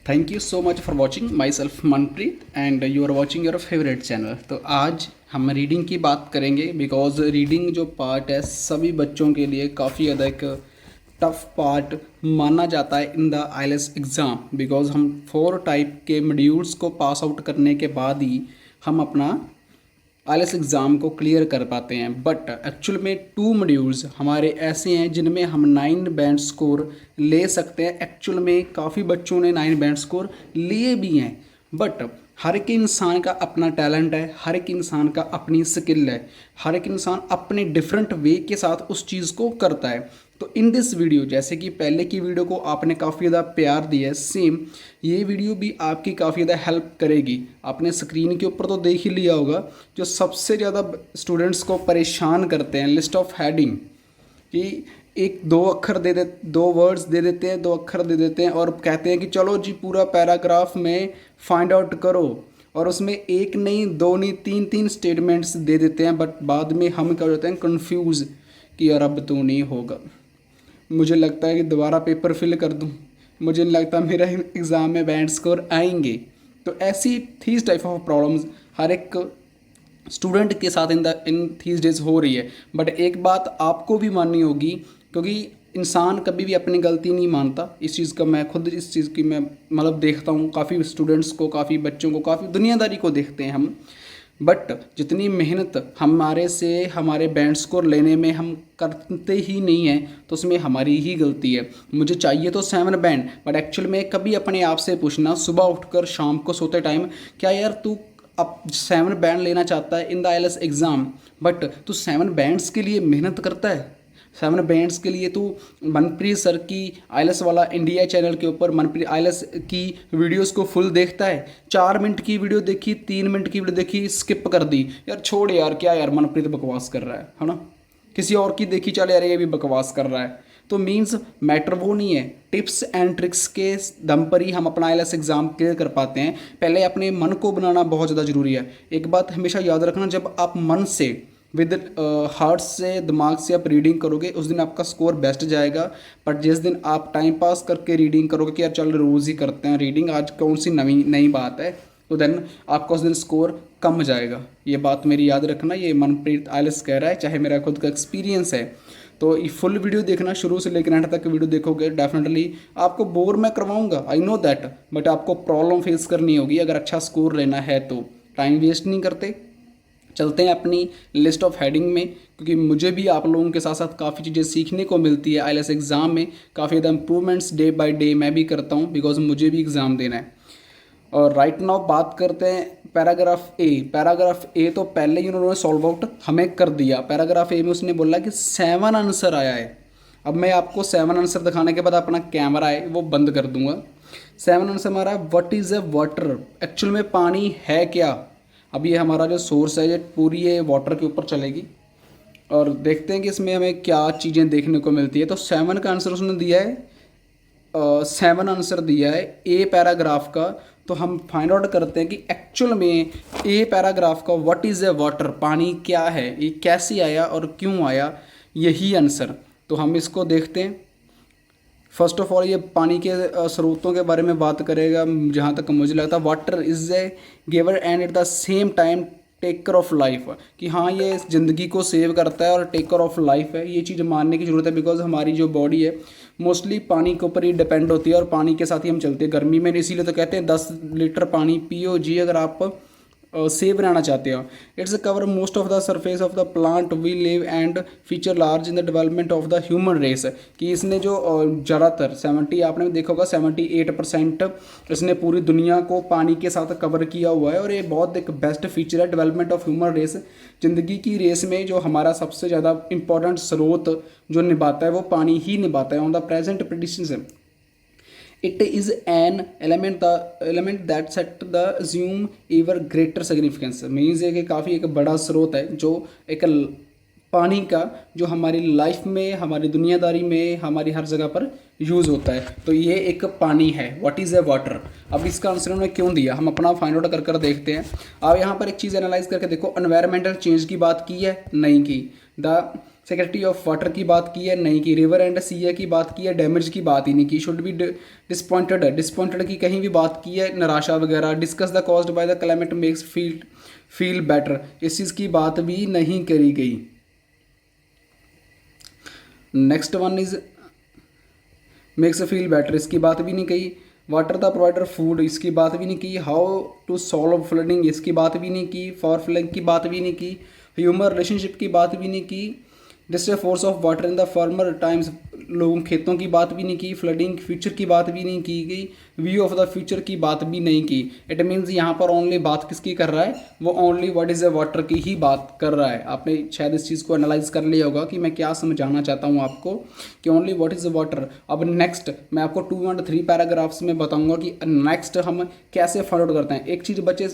Thank you so much for watching myself Manpreet and you are watching your favourite channel. तो आज हम reading की बात करेंगे बिकॉज रीडिंग जो पार्ट है सभी बच्चों के लिए काफ़ी ज़्यादा एक टफ पार्ट माना जाता है in the IELTS exam. Because हम 4 टाइप के मॉड्यूल्स को पास आउट करने के बाद ही हम अपना आईएलटीएस एग्ज़ाम को क्लियर कर पाते हैं। बट एक्चुअल में 2 मॉड्यूल्स हमारे ऐसे हैं जिनमें हम 9 बैंड स्कोर ले सकते हैं। एक्चुअल में काफ़ी बच्चों ने 9 बैंड स्कोर लिए भी हैं। बट हर एक इंसान का अपना टैलेंट है, हर एक इंसान का अपनी स्किल है, हर एक इंसान अपने डिफरेंट वे के साथ उस चीज़ को करता है। तो इन दिस वीडियो, जैसे कि पहले की वीडियो को आपने काफ़ी ज़्यादा प्यार दिया है, सेम ये वीडियो भी आपकी काफ़ी ज़्यादा हेल्प करेगी। आपने स्क्रीन के ऊपर तो देख ही लिया होगा जो सबसे ज़्यादा स्टूडेंट्स को परेशान करते हैं, लिस्ट ऑफ हेडिंग, कि एक 2 अक्षर दे दे 2 वर्ड्स दे देते हैं, 2 अक्षर दे देते हैं और कहते हैं कि चलो जी पूरा पैराग्राफ में फाइंड आउट करो, और उसमें एक नहीं 2 नहीं 3 स्टेटमेंट्स दे देते हैं। बट बाद में हम क्या हो जाते हैं, कंफ्यूज कि यार अब तो नहीं होगा, मुझे लगता है कि दोबारा पेपर फिल कर दूं, मुझे नहीं लगता मेरा एग्ज़ाम में बैंड स्कोर आएंगे। तो ऐसी थीस टाइप ऑफ प्रॉब्लम्स हर एक स्टूडेंट के साथ इन थीस डेज हो रही है। बट एक बात आपको भी माननी होगी, क्योंकि इंसान कभी भी अपनी गलती नहीं मानता। इस चीज़ का मैं खुद इस चीज़ की मैं मतलब देखता हूँ, काफ़ी स्टूडेंट्स को, काफ़ी बच्चों को, काफ़ी दुनियादारी को देखते हैं हम। बट जितनी मेहनत हमारे से हमारे बैंड स्कोर लेने में हम करते ही नहीं हैं, तो उसमें हमारी ही गलती है। मुझे चाहिए तो 7 बैंड, बट एक्चुअल में कभी अपने आप से पूछना सुबह उठकर शाम को सोते टाइम, क्या यार तू अब 7 बैंड लेना चाहता है in the IELTS exam, but तू 7 बैंड्स के लिए मेहनत करता है? 7 बैंड्स के लिए तू मनप्रीत सर की आईएलटीएस वाला इंडिया चैनल के ऊपर मनप्रीत आईएलटीएस की वीडियोस को फुल देखता है? 4 मिनट की वीडियो देखी, 3 मिनट की वीडियो देखी, स्किप कर दी, यार छोड़ यार, क्या यार मनप्रीत बकवास कर रहा है ना। किसी और की देखी, चल यार ये भी बकवास कर रहा है। तो मीन्स मैटर वो नहीं है, टिप्स एंड ट्रिक्स के दम पर ही हम अपना आईएलटीएस एग्ज़ाम क्लियर कर पाते हैं। पहले अपने मन को बनाना बहुत ज़्यादा ज़रूरी है। एक बात हमेशा याद रखना, जब आप मन से विद हार्ट से, दिमाग से आप रीडिंग करोगे, उस दिन आपका स्कोर बेस्ट जाएगा। बट जिस दिन आप टाइम पास करके रीडिंग करोगे कि यार चल रोज़ ही करते हैं रीडिंग, आज कौन सी नई बात है, तो देन आपका उस दिन स्कोर कम जाएगा। ये बात मेरी याद रखना, ये मनप्रीत आईएलटीएस कह रहा है, चाहे मेरा खुद का एक्सपीरियंस है। तो ये फुल वीडियो देखना, शुरू से लेकर एंड तक वीडियो देखोगे, डेफिनेटली आपको बोर मैं करवाऊंगा, आई नो दैट, बट आपको प्रॉब्लम फेस करनी होगी अगर अच्छा स्कोर लेना है तो। टाइम वेस्ट नहीं करते, चलते हैं अपनी लिस्ट ऑफ हेडिंग में, क्योंकि मुझे भी आप लोगों के साथ साथ काफ़ी चीज़ें सीखने को मिलती है आईएलटीएस एग्ज़ाम में। काफ़ी ज़्यादा इंप्रूवमेंट्स डे बाय डे मैं भी करता हूँ, बिकॉज मुझे भी एग्ज़ाम देना है। और राइट नाउ बात करते हैं पैराग्राफ ए। पैराग्राफ ए तो पहले ही उन्होंने सॉल्व आउट हमें कर दिया। पैराग्राफ ए में उसने बोला कि 7 आंसर आया है। अब मैं आपको 7 आंसर दिखाने के बाद अपना कैमरा है वो बंद कर दूंगा। 7 आंसर हमारा what is a water, actual में पानी है क्या। अब ये हमारा जो सोर्स है ये पूरी ये वाटर के ऊपर चलेगी, और देखते हैं कि इसमें हमें क्या चीज़ें देखने को मिलती है। तो 7 का आंसर उसने दिया है, 7 आंसर दिया है ए पैराग्राफ का। तो हम फाइंड आउट करते हैं कि एक्चुअल में ए पैराग्राफ का व्हाट इज़ ए वाटर, पानी क्या है, ये कैसे आया और क्यों आया, यही आंसर। तो हम इसको देखते हैं। फर्स्ट ऑफ ऑल ये पानी के स्रोतों के बारे में बात करेगा। जहाँ तक मुझे लगता है water is a giver and at the same time taker of life, कि हाँ ये ज़िंदगी को सेव करता है और टेकर ऑफ लाइफ है। ये चीज़ मानने की ज़रूरत है, बिकॉज हमारी जो बॉडी है मोस्टली पानी के ऊपर ही डिपेंड होती है और पानी के साथ ही हम चलते हैं। गर्मी में इसीलिए तो कहते हैं 10 लीटर पानी पियो जी, अगर आप सेव रहना चाहते हो। It's cover most of the surface of the planet we live and feature large in the development of the human race, कि इसने जो ज़्यादातर 70, आपने देखा होगा 78% इसने पूरी दुनिया को पानी के साथ कवर किया हुआ है। और ये बहुत एक बेस्ट फीचर है डेवलपमेंट ऑफ ह्यूमन रेस। ज़िंदगी की रेस में जो हमारा सबसे ज़्यादा इंपॉर्टेंट स्रोत जो निभाता है वो पानी ही निभाता है। On the present predictions, it is an element that set the assume ever greater significance, means है कि काफ़ी एक बड़ा स्रोत है जो एक पानी का, जो हमारी लाइफ में, हमारी दुनियादारी में, हमारी हर जगह पर यूज़ होता है। तो ये एक पानी है, व्हाट इज़ ए वाटर। अब इसका आंसर उन्होंने क्यों दिया, हम अपना फाइंड आउट कर देखते हैं। अब यहाँ पर एक चीज़ एनालाइज करके देखो, एनवायरमेंटल चेंज की बात की है, नहीं की। द सिक्योरिटी ऑफ वाटर की बात की है, नहीं की। रिवर एंड सी की बात की है, डैमेज की बात ही नहीं की। शुड बी डिसपॉइंटेड, डिसपॉइंटेड की कहीं भी बात की है, निराशा वगैरह। Discuss the caused by the climate makes feel better, इस चीज़ की बात भी नहीं करी गई। Next one is makes feel better, इसकी बात भी नहीं कही। वाटर द प्रोवाइडर फूड, इसकी बात भी नहीं की। हाउ टू सॉल्व फ्लडिंग, इसकी बात भी नहीं की। फॉर फ्लड की बात भी नहीं की। ह्यूमन रिलेशनशिप की बात भी नहीं की। Destructive force of water in the farmer times, लोगों खेतों की बात भी नहीं की। फ्लडिंग फ्यूचर की बात भी नहीं की गई। व्यू ऑफ द फ्यूचर की बात भी नहीं की। इट मीन्स यहाँ पर ओनली बात किसकी कर रहा है, वो only what is a water की ही बात कर रहा है। आपने शायद इस चीज़ को एनालाइज कर लिया होगा कि मैं क्या समझाना चाहता हूँ आपको, कि ओनली व्हाट इज़ वाटर। अब नेक्स्ट मैं आपको 2 और 3 पैराग्राफ्स में बताऊंगा कि नेक्स्ट हम कैसे फाइंड आउट करते हैं। एक चीज़ बच्चे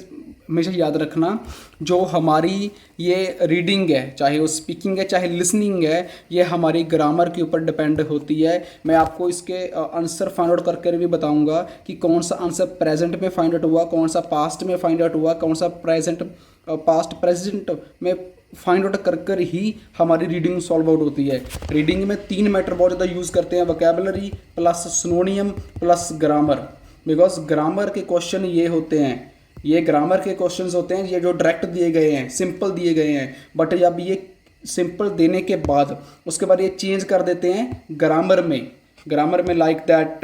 हमेशा याद रखना, जो हमारी ये रीडिंग है, चाहे वो स्पीकिंग है चाहे लिसनिंग है, ये हमारी ग्रामर के ऊपर डिपेंड होती है। मैं आपको इसके आंसर फाइंड आउट करके भी बताऊंगा कि कौन सा आंसर प्रेजेंट में फाइंड आउट हुआ, कौन सा पास्ट में फाइंड आउट हुआ, कौन सा पास्ट प्रेजेंट में फाइंड आउट कर कर ही हमारी रीडिंग सॉल्व आउट होती है। रीडिंग में 3 मैटर बहुत ज़्यादा यूज़ करते हैं, vocabulary plus synonym plus grammar. Because grammar के क्वेश्चन ये होते हैं, ये ग्रामर के क्वेश्चंस होते हैं, ये जो डायरेक्ट दिए गए हैं, सिंपल दिए गए हैं, बट जब ये सिंपल देने के बाद उसके बाद ये चेंज कर देते हैं ग्रामर में लाइक दैट।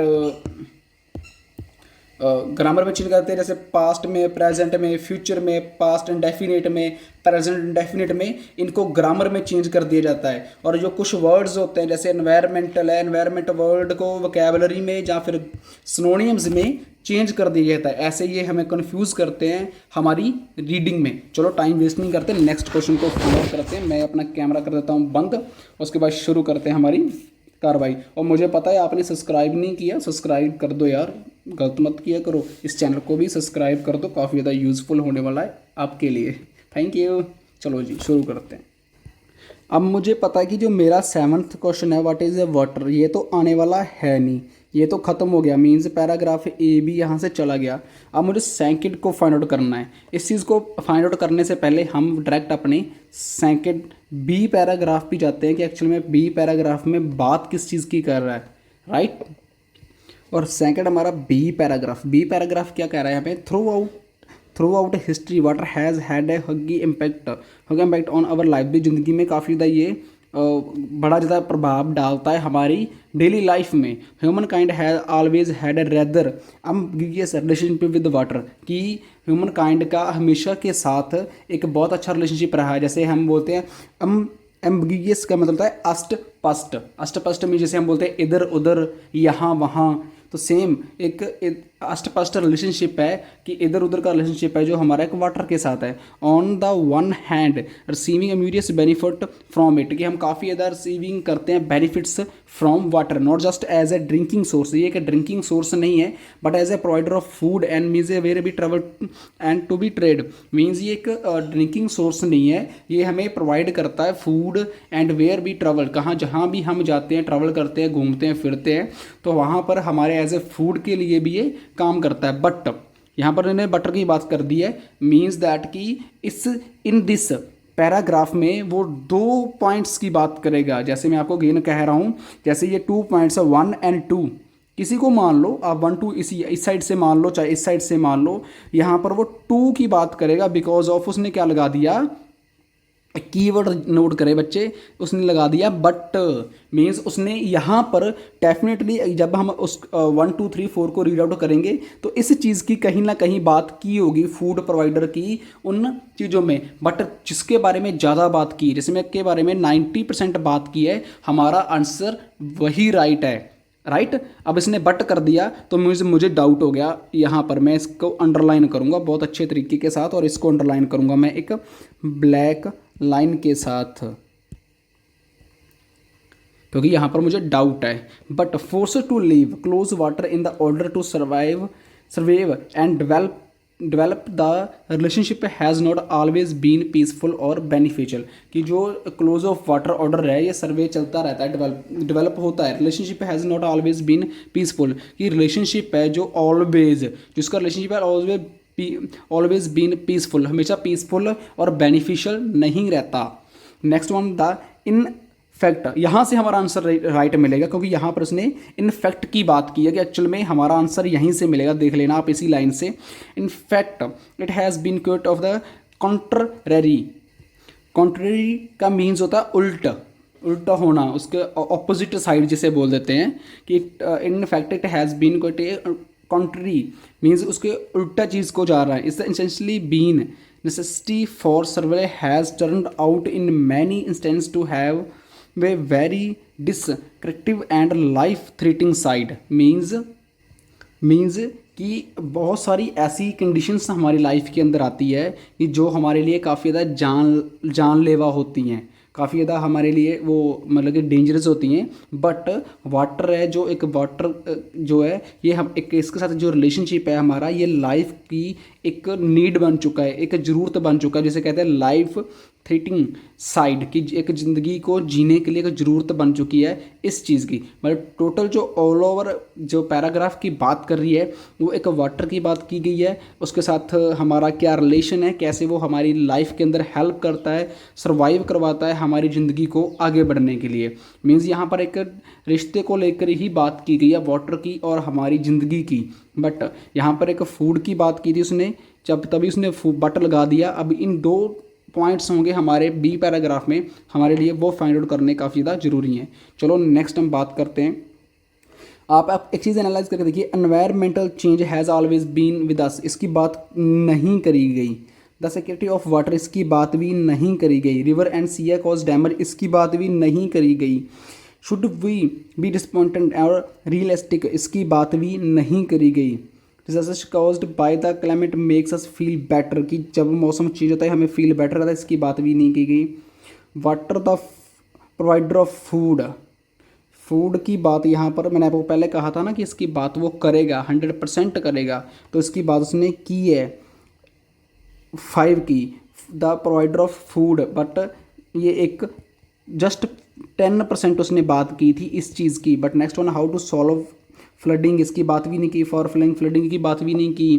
ग्रामर में चेंज करते हैं, जैसे पास्ट में, प्रेजेंट में, फ्यूचर में, पास्ट इंडेफिनिट में, प्रेजेंट इंडेफिनिट में, इनको ग्रामर में चेंज कर दिया जाता है। और जो कुछ वर्ड्स होते हैं जैसे एनवायरमेंटल है, एनवायरमेंट वर्ड को वोकैबुलरी में या फिर सिनोनिम्स में चेंज कर दिया जाता है। ऐसे ये हमें कंफ्यूज करते हैं हमारी रीडिंग में। चलो टाइम वेस्ट नहीं करते, नेक्स्ट क्वेश्चन को फॉलो करते हैं। मैं अपना कैमरा कर देता हूँ बंद, उसके बाद शुरू करते हैं हमारी कार्रवाई। और मुझे पता है आपने सब्सक्राइब नहीं किया, सब्सक्राइब कर दो यार, गलत मत किया करो। इस चैनल को भी सब्सक्राइब कर दो, काफ़ी ज़्यादा यूज़फुल होने वाला है आपके लिए। Thank you. चलो जी शुरू करते हैं। अब मुझे पता है कि जो मेरा 7th क्वेश्चन है व्हाट इज़ ए वाटर, ये तो आने वाला है नहीं, ये तो ख़त्म हो गया। मीन्स पैराग्राफ ए भी यहाँ से चला गया। अब मुझे सेकंड को फाइंड आउट करना है। इस चीज़ को फाइंड आउट करने से पहले हम डायरेक्ट अपने सेकंड बी पैराग्राफ भी जाते हैं कि एक्चुअली में बी पैराग्राफ में बात किस चीज़ की कर रहा है, राइट। और सेकंड हमारा बी पैराग्राफ क्या कह रहा है यहाँ पे, through out history water has had a हगी इम्पैक्ट ऑन आवर लाइफ। भी ज़िंदगी में काफ़ी ज़्यादा ये बड़ा ज़्यादा प्रभाव डालता है हमारी डेली लाइफ में। Human kind has always had a rather ambiguous relationship with water, कि ह्यूमन काइंड का हमेशा के साथ एक बहुत अच्छा रिलेशनशिप रहा है। जैसे हम बोलते हैं एम्बिगियस का मतलब होता है अष्टपष्ट में, जैसे हम बोलते हैं इधर उधर यहाँ वहाँ, तो सेम एक अष्टपष्ट रिलेशनशिप है कि इधर उधर का रिलेशनशिप है जो हमारा एक वाटर के साथ है। On the one hand receiving immediate benefit from it, कि हम काफ़ी ज़्यादा रिसीविंग करते हैं benefits from water, not just as a drinking source. ये एक ड्रिंकिंग सोर्स नहीं है, but as a provider of food and means a where be travel and to be trade. Means ये एक ड्रिंकिंग सोर्स नहीं है, ये हमें प्रोवाइड करता है food and where be travel, कहाँ जहाँ भी हम जाते हैं, ट्रैवल करते हैं, घूमते हैं, फिरते हैं, तो वहाँ पर हमारे एज ए फूड के लिए भी ये काम करता है। बट यहाँ पर इन्होंने बटर की बात कर दी है, मीन्स दैट कि इन दिस पैराग्राफ में वो 2 पॉइंट्स की बात करेगा। जैसे मैं आपको अगेन कह रहा हूँ, जैसे ये 2 पॉइंट्स है 1 और 2, किसी को मान लो आप 1 2 इस साइड से मान लो चाहे इस साइड से मान लो, यहाँ पर वो 2 की बात करेगा बिकॉज ऑफ उसने क्या लगा दिया, कीवर्ड नोट करें बच्चे, उसने लगा दिया बट। मीन्स उसने यहाँ पर डेफिनेटली जब हम उस 1 2 3 4 को रीड आउट करेंगे तो इस चीज़ की कहीं ना कहीं बात की होगी फूड प्रोवाइडर की उन चीज़ों में। बट जिसके बारे में ज़्यादा बात की, जैसे मैं के बारे में 90% बात की है, हमारा आंसर वही राइट है, राइट। अब इसने बट कर दिया तो मुझे डाउट हो गया। यहाँ पर मैं इसको अंडरलाइन करूँगा बहुत अच्छे तरीके के साथ, और इसको अंडरलाइन करूँगा मैं एक ब्लैक लाइन के साथ, क्योंकि यहाँ पर मुझे डाउट है। But force to live close water in the order to survive and develop the relationship has not always been peaceful और बेनिफिशियल, कि जो क्लोज ऑफ वाटर ऑर्डर है ये सर्वे चलता रहता है, डेवलप होता है। Relationship has not always been peaceful, कि रिलेशनशिप है जो ऑलवेज, जिसका रिलेशनशिप है ऑलवेज बीन पीसफुल, हमेशा पीसफुल और बेनिफिशियल नहीं रहता। Next one, the in fact, यहाँ से हमारा आंसर राइट मिलेगा, क्योंकि यहाँ पर उसने इन फैक्ट की बात की है कि एक्चुअल में हमारा आंसर यहीं से मिलेगा। देख लेना आप इसी लाइन से, in fact it has been quite of the contrary. Contrary का मीन्स होता है उल्टा, उल्टा होना, उसके ऑपोजिट साइड जिसे बोल देते हैं कि in fact it has been quite contrary means उसके उल्टा चीज़ को जा रहा है। इस essentially been necessity for survival has turned out in many instances to have a very destructive and life threatening side। Means कि बहुत सारी ऐसी कंडीशंस हमारी लाइफ के अंदर आती है कि जो हमारे लिए काफ़ी ज़्यादा जानलेवा होती हैं, काफ़ी ज़्यादा हमारे लिए वो मतलब कि डेंजरस होती हैं। बट वाटर है जो एक वाटर जो है ये हम एक इसके साथ जो रिलेशनशिप है हमारा, ये लाइफ की एक नीड बन चुका है, एक ज़रूरत बन चुका है, जिसे कहते हैं लाइफ थ्रेटनिंग साइड की, एक ज़िंदगी को जीने के लिए एक ज़रूरत बन चुकी है इस चीज़ की। मतलब टोटल जो ऑल ओवर जो पैराग्राफ की बात कर रही है वो एक वाटर की बात की गई है, उसके साथ हमारा क्या रिलेशन है, कैसे वो हमारी लाइफ के अंदर हेल्प करता है, सर्वाइव करवाता है हमारी ज़िंदगी को आगे बढ़ने के लिए। मीन्स यहाँ पर एक रिश्ते को लेकर ही बात की गई है वाटर की और हमारी ज़िंदगी की। बट यहाँ पर एक फूड की बात की थी उसने, जब तभी उसने बट लगा दिया। अब इन दो पॉइंट्स होंगे हमारे बी पैराग्राफ में, हमारे लिए वो फाइंड आउट करने काफ़ी ज़्यादा ज़रूरी हैं। चलो नेक्स्ट हम बात करते हैं। आप एक चीज़ एनालाइज करके देखिए, environmental change has always been with us, इसकी बात नहीं करी गई। द सिक्योरिटी ऑफ वाटर, इसकी बात भी नहीं करी गई। River and sea cause damage, इसकी बात भी नहीं करी गई। शुड वी बी डिसअपॉइंटेड और रियलिस्टिक, इसकी बात भी नहीं करी गई। Disaster caused by the climate makes us feel better, कि जब मौसम चेंज होता है हमें फील बेटर रहता है, इसकी बात भी नहीं की गई। Water the provider of food, food की बात यहाँ पर मैंने आपको पहले कहा था ना कि इसकी बात वो करेगा, 100% करेगा, तो इसकी बात उसने की है 5 की, the provider of food. But ये एक जस्ट 10% उसने बात की थी इस चीज़ की। But next one, how to solve flooding, इसकी बात भी नहीं की। फॉर फ्लडिंग की बात भी नहीं की।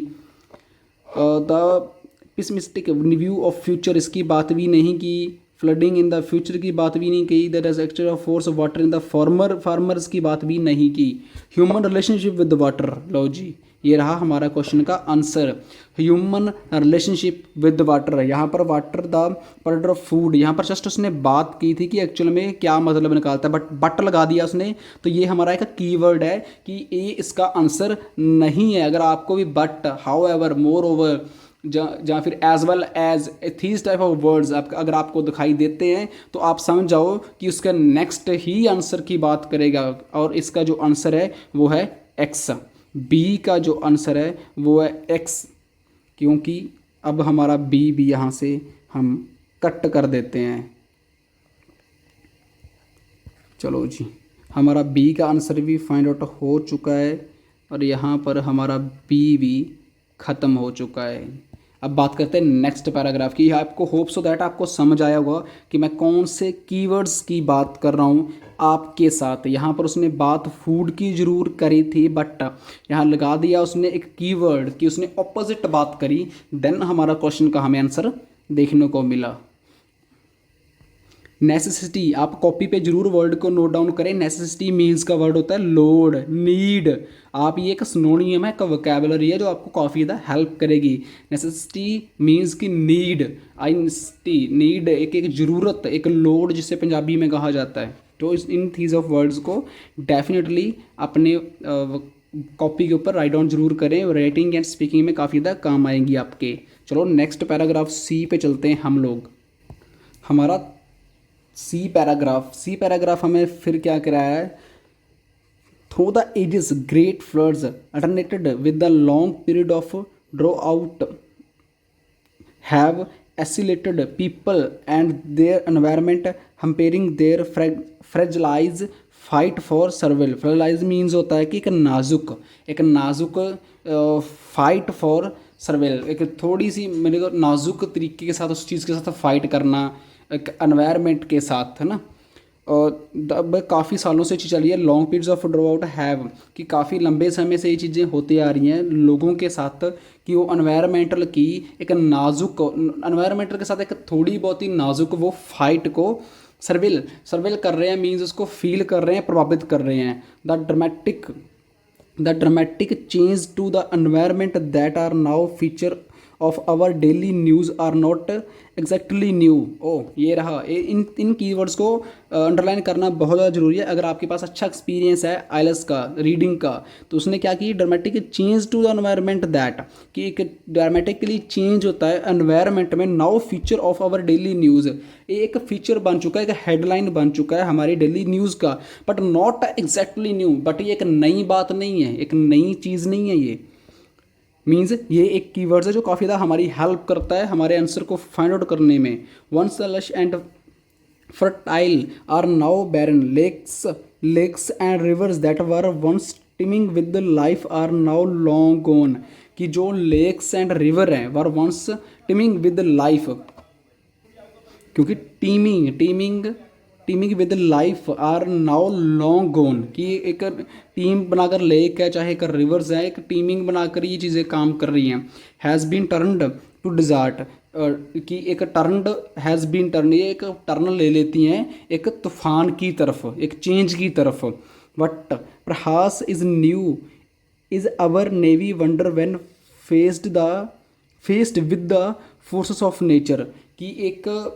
द पिसमिस्टिक व्यू ऑफ फ्यूचर, इसकी बात भी नहीं की। फ्लडिंग इन द फ्यूचर की बात भी नहीं की। That is actual of force of water in the farmers की बात भी नहीं की। ह्यूमन रिलेशनशिप विद वाटर, लो जी ये रहा हमारा क्वेश्चन का answer, human relationship with water. यहाँ पर water the provider of food, यहाँ पर जस्ट उसने बात की थी कि एक्चुअल में क्या मतलब निकालता है, बट लगा दिया उसने, तो ये हमारा एक कीवर्ड है कि ये इसका आंसर नहीं है। अगर आपको भी but, however, moreover जहाँ फिर as well as these type of words अगर आपको दिखाई देते हैं तो आप समझ जाओ कि उसका नेक्स्ट ही आंसर की बात करेगा, और इसका जो आंसर है वो है एक्स। बी का जो आंसर है वो है एक्स, क्योंकि अब हमारा बी भी यहाँ से हम कट कर देते हैं। चलो जी, हमारा बी का आंसर भी फाइंड आउट हो चुका है और यहाँ पर हमारा बी भी ख़त्म हो चुका है। अब बात करते हैं नेक्स्ट पैराग्राफ की। आपको होप सो दैट आपको समझ आया होगा कि मैं कौन से कीवर्ड्स की बात कर रहा हूँ आपके साथ। यहाँ पर उसने बात फूड की ज़रूर करी थी, बट यहाँ लगा दिया उसने एक कीवर्ड कि उसने ऑपोजिट बात करी, देन हमारा क्वेश्चन का हमें आंसर देखने को मिला। नेसेसिटी, आप कॉपी पे जरूर वर्ड को नोट डाउन करें। नेसेसिटी मीन्स का वर्ड होता है लोड, नीड। आप ये एक सिनोनियम है, एक वोकैबुलरी है जो आपको काफ़ी ज़्यादा हेल्प करेगी। नेसेसिटी मीन्स की नीड, नीड एक ज़रूरत, एक लोड जिसे पंजाबी में कहा जाता है। तो इन थीज ऑफ वर्ड्स को डेफिनेटली अपने कॉपी के ऊपर राइट डाउन जरूर करें, राइटिंग एंड स्पीकिंग में काफ़ी ज़्यादा काम आएंगी आपके। चलो नेक्स्ट पैराग्राफ सी पे चलते हैं हम लोग। हमारा सी पैराग्राफ हमें फिर क्या कराया है, through the ages great floods alternated with the long period of drought have assailed people and their environment hampering their fragile lives fight for survival. Fragile lives means होता है कि एक नाजुक फाइट फॉर सर्वाइवल, एक थोड़ी सी मेरे को नाजुक तरीके के साथ उस चीज़ के साथ फाइट करना, एक एनवायरनमेंट के साथ, है ना। और अब काफ़ी सालों से चीज़ चली है। Long periods of drought have, कि काफ़ी लंबे समय से ये चीज़ें होती आ रही हैं लोगों के साथ, कि वो एनवायरमेंटल की एक नाजुक, एनवायरमेंटल के साथ एक थोड़ी बहुत ही नाजुक वो फाइट को सर्विल सर्विल कर रहे हैं मीन्स उसको फील कर रहे हैं, प्रभावित कर रहे हैं। The dramatic change to the environment that are now feature of our daily news are not exactly new. ओ ये रहा, इन कीवर्ड्स को अंडरलाइन करना बहुत ज़्यादा जरूरी है। अगर आपके पास अच्छा एक्सपीरियंस है आइलेट्स का, रीडिंग का, तो उसने क्या की, dramatic change to the environment that, कि एक ड्रामेटिकली चेंज होता है एनवायरमेंट में, now feature of our daily news, ये एक फीचर बन चुका है, एक हेडलाइन बन चुका है हमारी डेली न्यूज़ का। But not exactly new, but ये एक नई बात नहीं है, एक नई चीज़ नहीं है। ये मीन्स ये एक कीवर्ड्स है जो काफ़ी ज़्यादा हमारी हेल्प करता है हमारे आंसर को फाइंड आउट करने में। Once the lush and fertile are now barren, lakes and rivers that were once teeming with life are now long gone, कि जो लेक्स एंड रिवर हैं were once teeming with life, क्योंकि teeming with life are now long gone, कि एक team बनाकर lake है चाहे एक रिवर्स है, एक टीमिंग बनाकर ये चीज़ें काम कर रही हैं। हैज़ बीन टर्नड टू डिज़ार्ट, कि एक टर्नड हैज़ बीन टर्न, ये एक टर्न ले लेती हैं एक तूफान की तरफ, एक चेंज की तरफ। But perhaps is new is our naive wonder when faced with the forces of nature, कि एक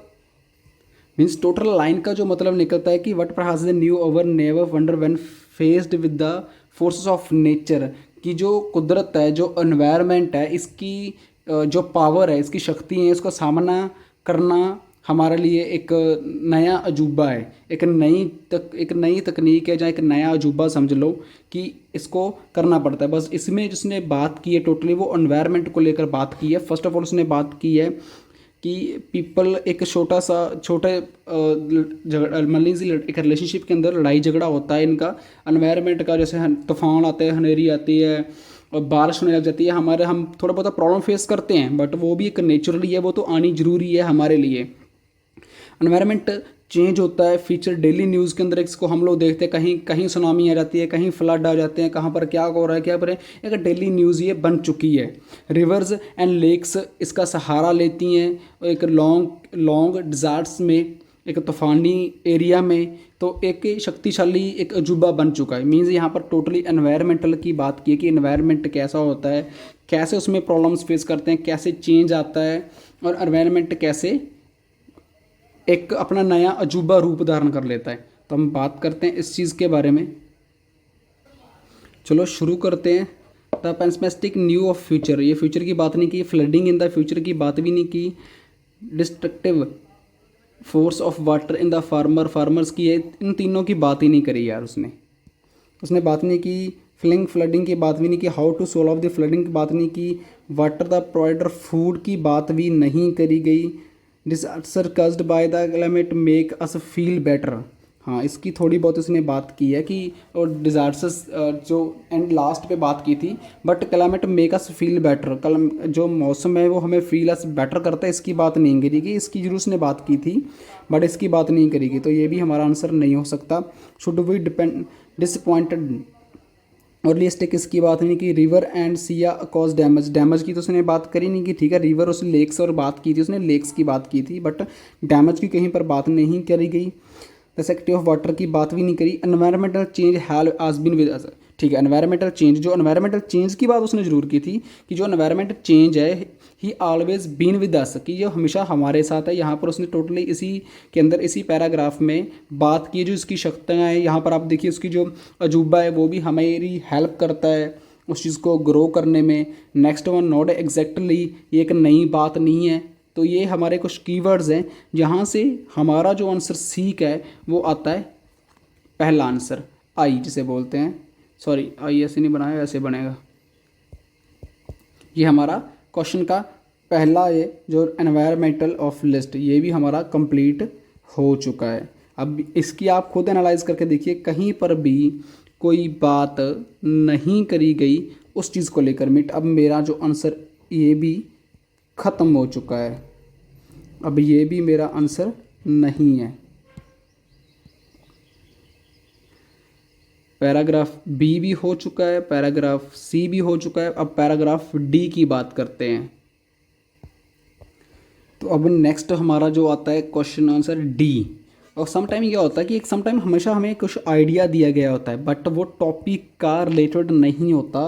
मीन्स टोटल लाइन का जो मतलब निकलता है कि what perhaps is new over never wonder when faced with the forces of nature, कि जो कुदरत है, जो एनवायरनमेंट है, इसकी जो पावर है, इसकी शक्ति है, इसका सामना करना हमारे लिए एक नया अजूबा है, एक नई तकनीक है, या एक नया अजूबा समझ लो, कि इसको करना पड़ता है। बस इसमें जिसने बात की है टोटली वो एनवायरनमेंट को लेकर बात की है। फर्स्ट ऑफ ऑल उसने बात की है कि पीपल एक छोटे मान लीजिए एक रिलेशनशिप के अंदर लड़ाई झगड़ा होता है इनका, एनवायरनमेंट का, जैसे तूफान आते हैं, हनेरी आती है और बारिश होने लग जाती है, हम थोड़ा बहुत प्रॉब्लम फेस करते हैं, बट वो भी एक नेचुरली है, वो तो आनी जरूरी है हमारे लिए। एनवायरनमेंट चेंज होता है, फीचर डेली न्यूज़ के अंदर इसको हम लोग देखते हैं, कहीं कहीं सुनामी आ जाती है, कहीं फ्लड आ जाते हैं, कहाँ पर क्या हो रहा है, क्या पर है, एक डेली न्यूज़ ये बन चुकी है। रिवर्स एंड लेक्स इसका सहारा लेती हैं एक लॉन्ग डिज़ार्ट्स में, एक तूफ़ानी एरिया में, तो एक शक्तिशाली एक अजूबा बन चुका है। मीन्स यहाँ पर टोटली एनवायरमेंटल की बात की है कि एनवायरनमेंट कैसा होता है, कैसे उसमें प्रॉब्लम्स फेस करते हैं, कैसे चेंज आता है, और एनवायरनमेंट कैसे एक अपना नया अजूबा रूप धारण कर लेता है। तो हम बात करते हैं इस चीज़ के बारे में। चलो शुरू करते हैं। The pessimistic new of future, ये फ्यूचर की बात नहीं की, फ्लडिंग इन द फ्यूचर की बात भी नहीं की, destructive force of water in the farmers की है, इन तीनों की बात ही नहीं करी यार उसने बात नहीं की। फ्लडिंग की बात भी नहीं की, how to solve the flooding की बात नहीं की, वाटर द प्रोवाइडर फूड की बात भी नहीं करी गई। Disaster caused bye the climate make us feel better, हाँ इसकी थोड़ी बहुत उसने बात की है कि, और डिजास्टर्स जो एंड लास्ट पे बात की थी, but climate make us feel better, जो मौसम है वो हमें फील अस बेटर करता है, इसकी बात नहीं करेगी। इसकी जरूर उसने बात की थी बट इसकी बात नहीं करेगी, तो ये भी हमारा आंसर नहीं हो सकता। शुड वी डिसअपॉइंटेड और लिस्टिक इसकी बात नहीं की। River and Siya cause damage की तो उसने बात करी नहीं की, ठीक है। रिवर उसने लेक्स और बात की थी, उसने लेक्स की बात की थी, बट डैमेज की कहीं पर बात नहीं करी गई। द सेक्रेटरी ऑफ वाटर की बात भी नहीं करी। एनवायरमेंटल चेंज हैव आज बीन विद अस, ठीक है। एनवायरमेंटल चेंज की बात उसने जरूर की थी कि जो एनवायरमेंटल चेंज है ही ऑलवेज बीन विद अस, कि जो हमेशा हमारे साथ है। यहाँ पर उसने टोटली इसी के अंदर इसी पैराग्राफ में बात की, जो इसकी शक्तियाँ हैं, यहाँ पर आप देखिए उसकी जो अजूबा है वो भी हमारी हेल्प करता है उस चीज़ को ग्रो करने में। नेक्स्ट वन, नॉट एग्जैक्टली, ये एक नई बात नहीं है। तो ये हमारे कुछ कीवर्ड्स हैं जहाँ से हमारा जो आंसर सी का है वो आता है पहला आंसर, आई जिसे बोलते हैं, सॉरी आई ऐसे नहीं बनाया, ऐसे बनेगा। ये हमारा क्वेश्चन का पहला ये जो एनवायरमेंटल ऑफ लिस्ट, ये भी हमारा कंप्लीट हो चुका है। अब इसकी आप खुद एनालाइज करके देखिए, कहीं पर भी कोई बात नहीं करी गई उस चीज़ को लेकर मिट। अब मेरा जो आंसर ये भी ख़त्म हो चुका है, अब ये भी मेरा आंसर नहीं है। पैराग्राफ बी भी हो चुका है, पैराग्राफ सी भी हो चुका है, अब पैराग्राफ डी की बात करते हैं। तो अब नेक्स्ट हमारा जो आता है क्वेश्चन आंसर डी, और सम टाइम क्या होता है कि एक सम टाइम हमेशा हमें कुछ आइडिया दिया गया होता है बट वो टॉपिक का रिलेटेड नहीं होता,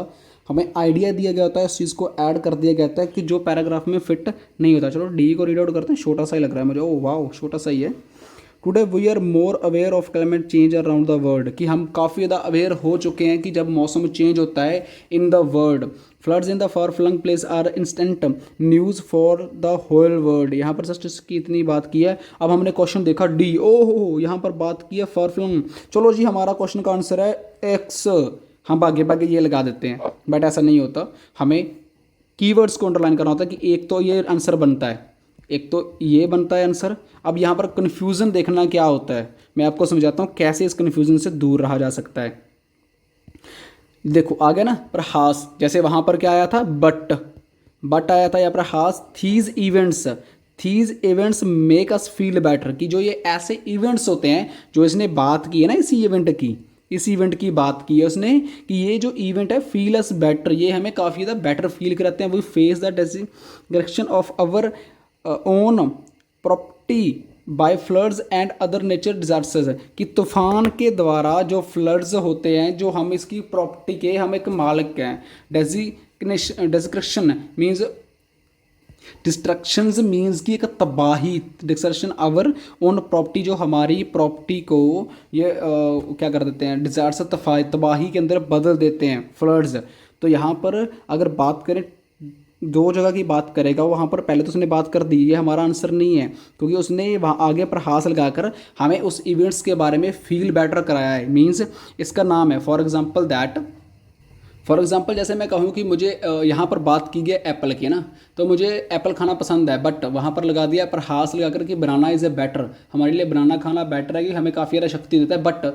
हमें आइडिया दिया गया होता है, उस चीज़ को ऐड कर दिया गया होता है कि जो पैराग्राफ में फिट नहीं होता। चलो डी को रीड आउट करते हैं, छोटा सा ही लग रहा है मुझे, ओ वाह छोटा सा ही है। Today we are more aware of climate change around the world, कि हम काफ़ी ज़्यादा अवेयर हो चुके हैं कि जब मौसम चेंज होता है in the world. Floods in the far flung place are instant news for the whole world. यहाँ पर जस्ट इसकी इतनी बात की है। अब हमने क्वेश्चन देखा डी, ओहो यहाँ पर बात की है फार फ्लंग। चलो जी हमारा क्वेश्चन का आंसर है एक्स, हम आगे भागे ये लगा देते हैं, बट ऐसा नहीं होता। हमें कीवर्ड्स को अंडरलाइन करना होता है कि एक तो ये आंसर बनता है, एक तो ये बनता है आंसर। अब यहाँ पर कन्फ्यूज़न देखना क्या होता है, मैं आपको समझाता हूँ कैसे इस कन्फ्यूज़न से दूर रहा जा सकता है। देखो आ गया ना प्रहास, जैसे वहाँ पर क्या आया था बट आया था, या perhaps these events make us feel better, कि जो ये ऐसे इवेंट्स होते हैं जो इसने बात की है ना, इस इवेंट की बात की है उसने, कि ये जो इवेंट है फील अस बेटर, ये हमें काफ़ी ज़्यादा बेटर फील कराते हैं। We face the direction of our own property by floods and other nature disasters, कि तूफान के द्वारा जो फ्लड्स होते हैं, जो हम इसकी प्रॉपर्टी के हम एक मालिक हैं। डिस्ट्रक्शन मीन्स डिस्ट्रक्शंस मीन्स की एक तबाही, डिस्ट्रक्शन आवर ओन प्रॉपर्टी, जो हमारी प्रॉपर्टी को ये क्या कर देते हैं, डिजास्टर तबाही के अंदर बदल देते हैं फ्लड्स। तो यहाँ पर अगर बात करें, दो जगह की बात करेगा वहाँ पर, पहले तो उसने बात कर दी, ये हमारा आंसर नहीं है क्योंकि उसने वहाँ आगे पर हाथ लगाकर हमें उस इवेंट्स के बारे में फील बेटर कराया है। मीन्स इसका नाम है फॉर एग्जाम्पल जैसे मैं कहूँ कि मुझे यहाँ पर बात की गई एप्पल की ना, तो मुझे एप्पल खाना पसंद है, बट वहाँ पर लगा दिया पर हाथ लगा कर कि बनाना इज़ ए बेटर, हमारे लिए बनाना खाना बेटर है, कि हमें काफ़ी ज़्यादा शक्ति देता है, बट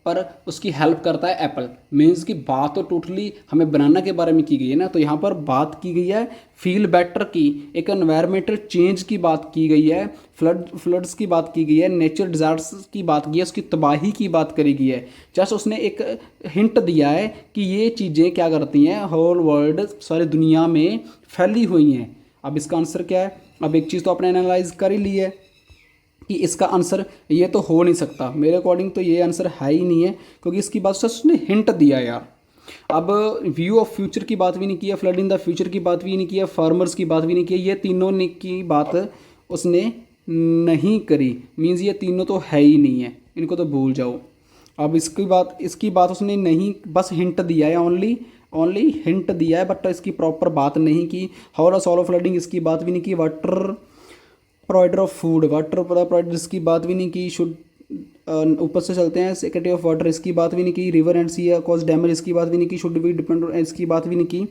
पर उसकी हेल्प करता है एप्पल। मीन्स की बात तो टोटली हमें बनाना के बारे में की गई है ना, तो यहाँ पर बात की गई है फील बेटर की, एक एनवायरमेंटल चेंज की बात की गई है, फ्लड्स की बात की गई है, नेचर डिजास्टर्स की बात की है, उसकी तबाही की बात करी गई है। जस्ट उसने एक हिंट दिया है कि ये चीज़ें क्या करती हैं, होल वर्ल्ड सारी दुनिया में फैली हुई हैं। अब इसका आंसर क्या है, अब एक चीज़ तो आपने एनालाइज कर ही ली है कि इसका आंसर ये तो हो नहीं सकता, मेरे अकॉर्डिंग तो ये आंसर है ही नहीं है, क्योंकि इसकी बात से उसने हिंट दिया यार। अब व्यू ऑफ फ्यूचर की बात भी नहीं की है, फ्लड इन द फ्यूचर की बात भी नहीं की है, फार्मर्स की बात भी नहीं की है, ये तीनों की बात उसने नहीं करी। मीन्स ये तीनों तो है ही नहीं है, इनको तो भूल जाओ। अब इसकी बात उसने नहीं, बस हिंट दिया है, ओनली हिंट दिया है, बट इसकी प्रॉपर बात नहीं की। हाउ सॉल्व फ्लडिंग इसकी बात भी नहीं की। Water provider of food, water provider इसकी बात भी नहीं की। शुड ऊपर से चलते हैं, सिक्योरिटी ऑफ वाटर इसकी बात भी नहीं की। River and sea cause damage इसकी बात भी नहीं की। शुड बी डिपेंड इसकी बात भी नहीं की।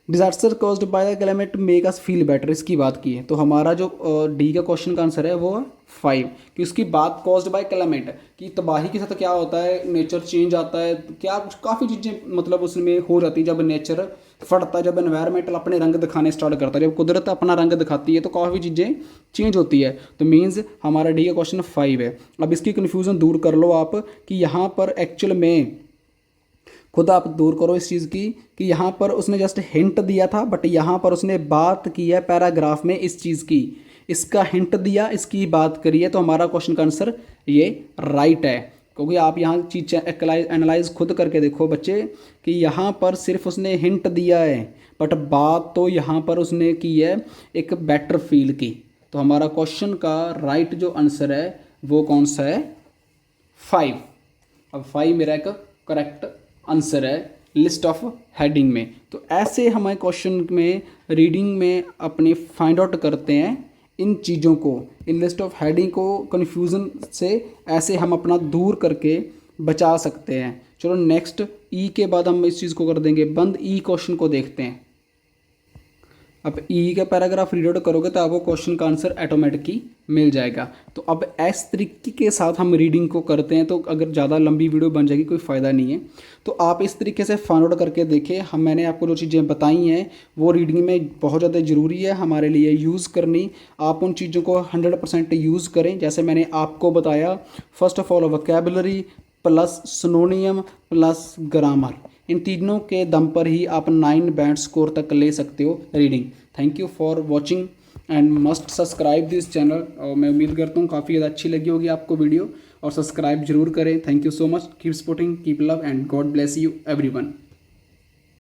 Disaster caused by the climate make us feel better इसकी बात की है। तो हमारा जो डी का क्वेश्चन का आंसर है वो 5, कि उसकी बात कॉज्ड बाय क्लाइमेट की तबाही के साथ क्या होता है, नेचर चेंज आता है, क्या काफ़ी चीज़ें मतलब उसमें हो जाती है जब नेचर फटता है, जब एनवायरमेंटल अपने रंग दिखाने स्टार्ट करता है, जब कुदरत अपना रंग दिखाती है तो काफ़ी चीज़ें चेंज होती है। तो मीन्स हमारा डी का क्वेश्चन 5 है। अब इसकी कन्फ्यूज़न दूर कर लो आप कि यहाँ पर एक्चुअल में खुद आप दूर करो इस चीज़ की कि यहाँ पर उसने जस्ट हिंट दिया था, बट यहाँ पर उसने बात की है पैराग्राफ में इस चीज़ की, इसका हिंट दिया, इसकी बात करी है। तो हमारा क्वेश्चन का आंसर ये राइट है, क्योंकि आप यहाँ चीज़ एनालाइज खुद करके देखो बच्चे कि यहाँ पर सिर्फ उसने हिंट दिया है, बट बात तो यहाँ पर उसने की है एक बेटर फील की। तो हमारा क्वेश्चन का राइट जो आंसर है वो कौन सा है, 5। अब 5 मेरा एक करेक्ट आंसर है लिस्ट ऑफ हेडिंग में। तो ऐसे हमें क्वेश्चन में रीडिंग में अपने फाइंड आउट करते हैं इन चीज़ों को, इन लिस्ट ऑफ हेडिंग को कन्फ्यूज़न से ऐसे हम अपना दूर करके बचा सकते हैं। चलो नेक्स्ट ई के बाद हम इस चीज़ को कर देंगे बंद। ई क्वेश्चन को देखते हैं। अब ई का पैराग्राफ रीड आउट करोगे तो आपको क्वेश्चन का आंसर ऑटोमेटिकली मिल जाएगा। तो अब इस तरीके के साथ हम रीडिंग को करते हैं, तो अगर ज़्यादा लंबी वीडियो बन जाएगी कोई फ़ायदा नहीं है। तो आप इस तरीके से फाइंड आउट करके देखें। मैंने आपको जो चीज़ें बताई हैं वो रीडिंग में बहुत ज़्यादा ज़रूरी है हमारे लिए यूज़ करनी। आप उन चीज़ों को 100% यूज़ करें। जैसे मैंने आपको बताया, first of all vocabulary plus synonym plus grammar, इन तीनों के दम पर ही आप 9 बैंड स्कोर तक ले सकते हो reading. Thank you for watching and must subscribe this channel. और मैं उम्मीद करता हूँ काफ़ी ज़्यादा अच्छी लगी होगी आपको वीडियो, और सब्सक्राइब जरूर करें। Thank you so much, keep supporting, keep love and God bless you everyone.